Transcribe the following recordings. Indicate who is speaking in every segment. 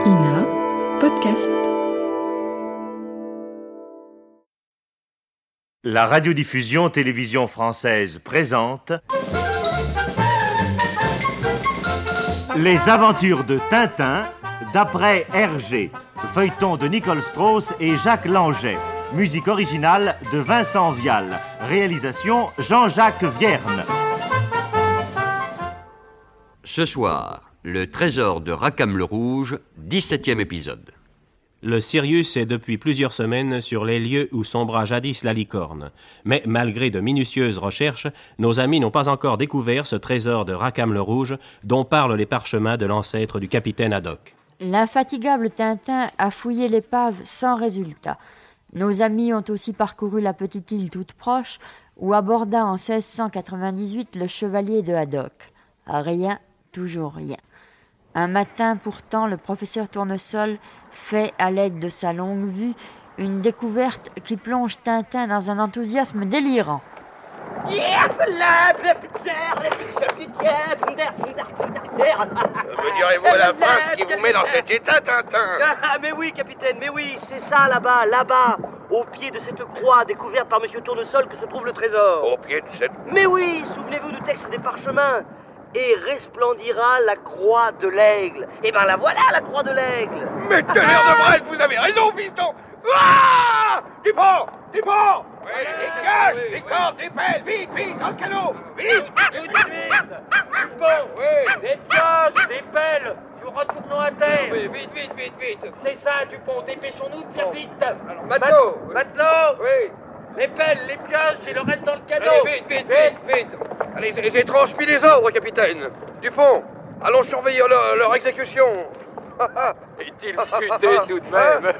Speaker 1: INA Podcast.
Speaker 2: La radiodiffusion télévision française présente Les aventures de Tintin d'après Hergé, feuilleton de Nicole Strauss et Jacques Langeais, musique originale de Vincent Vial, réalisation Jean-Jacques Vierne.
Speaker 3: Ce soir, le trésor de Rackham le Rouge, 17e épisode.
Speaker 4: Le Sirius est depuis plusieurs semaines sur les lieux où sombra jadis la licorne. Mais malgré de minutieuses recherches, nos amis n'ont pas encore découvert ce trésor de Rackham le Rouge dont parlent les parchemins de l'ancêtre du capitaine Haddock.
Speaker 5: L'infatigable Tintin a fouillé l'épave sans résultat. Nos amis ont aussi parcouru la petite île toute proche où aborda en 1698 le chevalier de Haddock. Rien, toujours rien. Un matin pourtant, le professeur Tournesol fait, à l'aide de sa longue vue, une découverte qui plonge Tintin dans un enthousiasme délirant.
Speaker 6: Me direz-vous à la fin ce qui vous met dans cet état, Tintin?
Speaker 7: Ah, mais oui, capitaine, mais oui, c'est ça, là-bas, au pied de cette croix découverte par Monsieur Tournesol que se trouve le trésor.
Speaker 6: Au pied de cette...
Speaker 7: Mais oui, souvenez-vous du texte des parchemins. Et resplendira la croix de l'aigle. Eh ben la voilà, la croix de l'aigle.
Speaker 6: Mais tonnerre de Brel, vous avez raison, fiston. Ah! Dupont! Oui, les cages, les cordes, des pelles, vite, dans le canot, vite!
Speaker 7: Tout de suite. Dupont, des pioches, des pelles, nous retournons à terre.
Speaker 6: Oui, vite!
Speaker 7: C'est ça, Dupont, dépêchons-nous de faire vite.
Speaker 6: Alors, matelot!
Speaker 7: Matelot!
Speaker 6: Oui!
Speaker 7: Les pelles, les pioches et le reste dans le canot.
Speaker 6: Allez, vite! Allez, j'ai transmis les ordres, capitaine. Dupont, allons surveiller leur exécution.
Speaker 7: Est-il futé tout de même?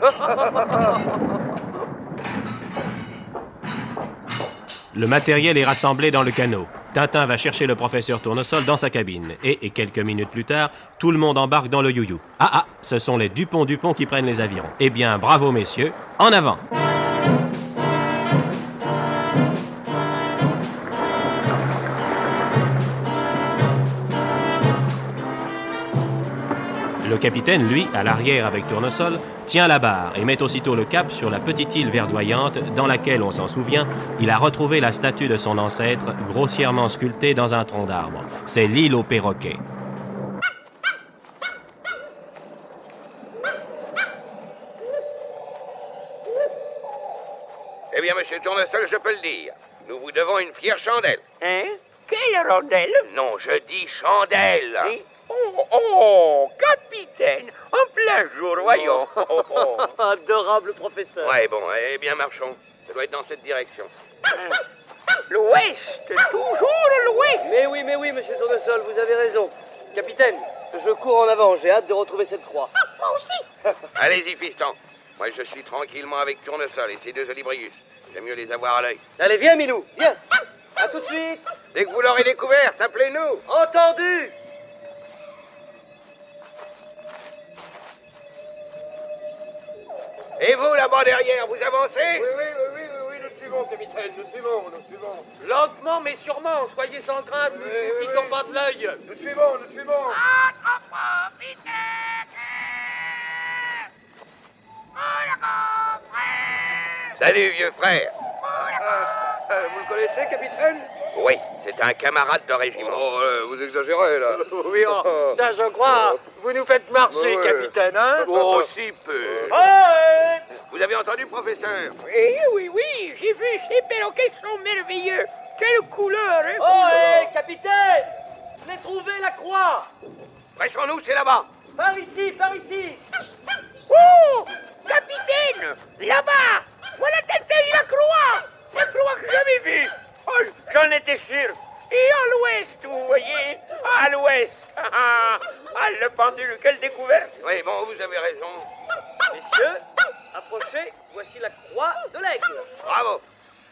Speaker 4: Le matériel est rassemblé dans le canot. Tintin va chercher le professeur Tournesol dans sa cabine. Et quelques minutes plus tard, tout le monde embarque dans le you-you. Ce sont les Dupont qui prennent les avirons. Eh bien, bravo messieurs, en avant! Le capitaine, lui, à l'arrière avec Tournesol, tient la barre et met aussitôt le cap sur la petite île verdoyante dans laquelle, on s'en souvient, il a retrouvé la statue de son ancêtre grossièrement sculptée dans un tronc d'arbre. C'est l'île aux perroquets.
Speaker 6: Eh bien, monsieur Tournesol, je peux le dire. Nous vous devons une fière chandelle.
Speaker 7: Hein? Quelle rondelle?
Speaker 6: Non, je dis chandelle.
Speaker 7: Oui. Oh, capitaine, en plein jour, voyons. Adorable professeur.
Speaker 6: Ouais, bon, eh bien, marchons. Ça doit être dans cette direction.
Speaker 7: L'ouest, toujours l'ouest. Mais oui, monsieur Tournesol, vous avez raison. Capitaine, je cours en avant, j'ai hâte de retrouver cette croix. Moi aussi.
Speaker 6: Allez-y, fiston. Moi, je suis tranquillement avec Tournesol et ces deux olibrius. J'aime mieux les avoir à l'œil.
Speaker 7: Allez, viens, Milou, viens. À tout de suite.
Speaker 6: Dès que vous l'aurez découverte, appelez-nous.
Speaker 7: Entendu.
Speaker 6: Et vous, là-bas derrière, vous avancez?
Speaker 8: Oui, nous suivons, capitaine, nous suivons.
Speaker 7: Lentement, mais sûrement, soyez sans crainte, nous ne quittons pas de l'œil.
Speaker 8: Nous suivons.
Speaker 6: Salut, vieux frère.
Speaker 8: Vous le connaissez, capitaine?
Speaker 6: Oui, c'est un camarade de régiment.
Speaker 8: Vous exagérez, là.
Speaker 7: Oui, ça je crois. Vous nous faites marcher,
Speaker 8: Ouais.
Speaker 7: capitaine, hein?
Speaker 6: Oh, si peu. Vous avez entendu, professeur?
Speaker 9: Oui, j'ai vu, ces perroquets sont merveilleux. Quelle couleur, hein?
Speaker 7: Oh, capitaine! Je l'ai trouvé, la croix!
Speaker 6: Pressons-nous, c'est là-bas.
Speaker 7: Par ici!
Speaker 9: Oh, capitaine, là-bas, voilà la croix que j'avais vue. Oh, j'en étais sûr. Et à l'ouest, vous voyez, à l'ouest. Le pendule, quelle découverte.
Speaker 6: Oui, bon, vous avez raison.
Speaker 7: Messieurs, approchez, voici la croix de l'aigle.
Speaker 6: Bravo.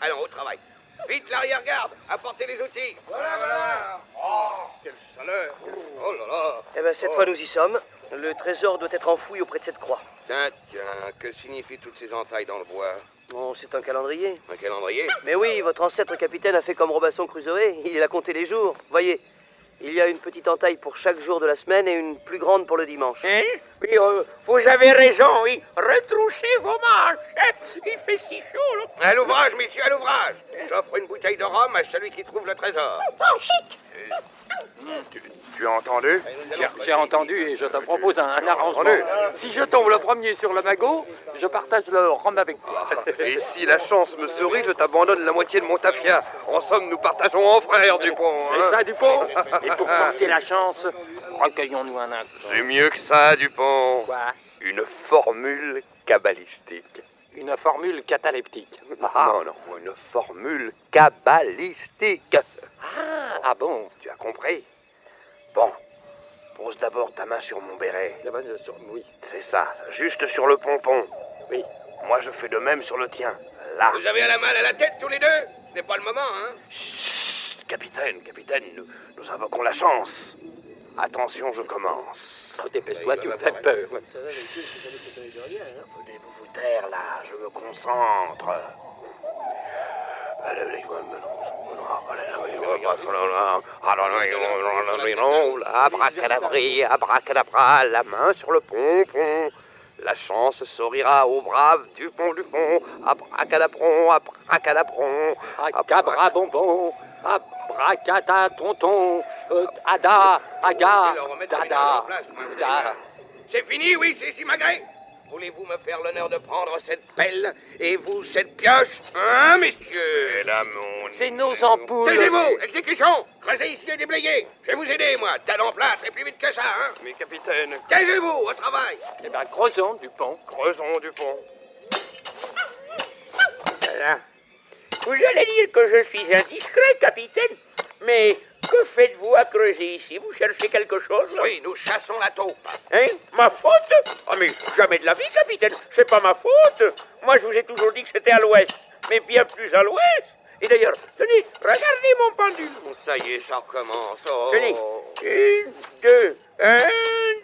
Speaker 6: Allons, au travail. Vite, l'arrière-garde. Apportez les outils.
Speaker 8: Voilà. Oh, quelle chaleur. Oh là là.
Speaker 7: Eh bien, cette fois, nous y sommes. Le trésor doit être enfoui auprès de cette croix.
Speaker 6: Tiens, que signifient toutes ces entailles dans le bois?
Speaker 7: Oh, c'est un calendrier.
Speaker 6: Un calendrier?
Speaker 7: Mais oui, votre ancêtre capitaine a fait comme Robinson Crusoe. Il a compté les jours. Voyez, Il y a une petite entaille pour chaque jour de la semaine et une plus grande pour le dimanche.
Speaker 9: Hein? Oui, vous avez raison, oui. Retroussez vos manches. Il fait si chaud, là.
Speaker 6: À l'ouvrage, messieurs, à l'ouvrage. J'offre une bouteille de rhum à celui qui trouve le trésor.
Speaker 9: Chic.
Speaker 8: Tu as entendu?
Speaker 10: J'ai entendu et je te propose un arrangement. Si je tombe le premier sur le magot, je partage le rhum avec toi.
Speaker 6: Et si la chance me sourit, je t'abandonne la moitié de mon tafia. En somme, nous partageons en frères, Dupont.
Speaker 10: C'est ça, Dupont. Et pour penser la chance, recueillons-nous un instant.
Speaker 6: C'est mieux que ça, Dupont.
Speaker 10: Quoi?
Speaker 6: Une formule cabalistique.
Speaker 10: Une formule cataleptique.
Speaker 6: Non, une formule cabalistique.
Speaker 10: Ah bon?
Speaker 6: Tu as compris? Bon, pose d'abord ta main sur mon béret.
Speaker 10: Oui.
Speaker 6: C'est ça, juste sur le pompon.
Speaker 10: Oui.
Speaker 6: Moi, je fais de même sur le tien. Là. Vous avez la main à la tête, tous les deux? Ce n'est pas le moment, hein? Chut, capitaine, nous invoquons la chance. Attention, je commence.
Speaker 10: Oh, dépêche-toi, tu me fais peur.
Speaker 6: Venez-vous vous taire, là, je me concentre. Abracadabra, la main sur le pompon. La chance sourira au brave Dupont. Abracadabron, abracadabron.
Speaker 10: Acabra bonbon, abracata tonton, ada, aga, dada, da.
Speaker 6: C'est fini, oui, c'est Simagré. Voulez-vous me faire l'honneur de prendre cette pelle et vous cette pioche? Hein, messieurs?
Speaker 10: C'est nos ampoules.
Speaker 6: Taisez-vous, exécution. Creusez ici et déblayez. Je vais vous aider, moi. Talon plat, c'est plus vite que ça, hein? Mais capitaine... Taisez-vous, au travail.
Speaker 10: Eh bien, creusons, Dupont.
Speaker 9: Voilà. Vous allez dire que je suis indiscret, capitaine, mais que faites-vous à creuser ici? Vous cherchez quelque chose, là?
Speaker 6: Oui, nous chassons la taupe.
Speaker 9: Hein? Ma faute? Ah, mais jamais de la vie, capitaine. C'est pas ma faute. Moi, je vous ai toujours dit que c'était à l'ouest, mais bien plus à l'ouest. Et d'ailleurs, tenez, regardez mon pendule.
Speaker 6: Ça y est, ça recommence. Oh.
Speaker 9: Tenez, 1, 2, 1,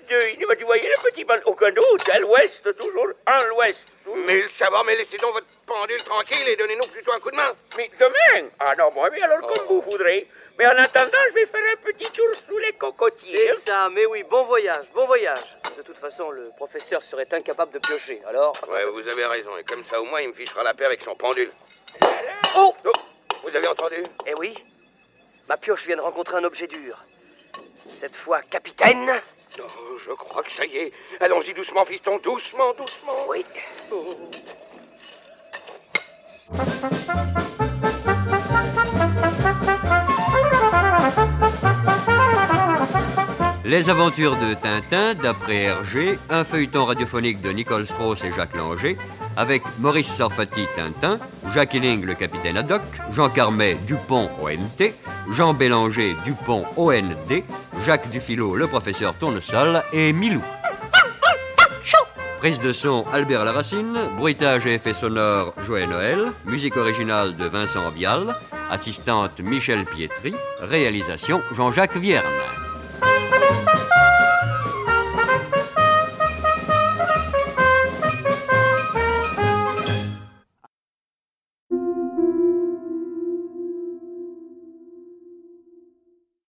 Speaker 9: 2. Tu voyez le petit pendule? Aucun doute, à l'ouest, toujours, à l'ouest.
Speaker 6: Mais le savoir, mais laissez donc votre pendule tranquille et donnez-nous plutôt un coup de main.
Speaker 9: Mais demain? Ah non, moi, mais alors comme vous voudrez. Mais en attendant, je vais faire un petit tour sous les cocotiers.
Speaker 7: C'est ça, mais oui, bon voyage, bon voyage. De toute façon, le professeur serait incapable de piocher, alors...
Speaker 6: Ouais, vous avez raison, et comme ça, au moins, il me fichera la paix avec son pendule.
Speaker 7: Oh!
Speaker 6: Vous avez entendu?
Speaker 7: Eh oui, ma pioche vient de rencontrer un objet dur. Cette fois, capitaine.
Speaker 6: Oh, je crois que ça y est. Allons-y doucement, fiston, doucement.
Speaker 7: Oui.
Speaker 3: Les aventures de Tintin, d'après Hergé, un feuilleton radiophonique de Nicole Strauss et Jacques Langer, avec Maurice Sarfati, Tintin, Jacques Illing, le capitaine Haddock, Jean Carmet, Dupont, ONT, Jean Bélanger, Dupont, OND, Jacques Dufilot, le professeur Tournesol, et Milou. Prise de son, Albert Laracine, bruitage et effets sonores, Joël Noël, musique originale de Vincent Vial, assistante Michel Pietri, réalisation Jean-Jacques Vierne.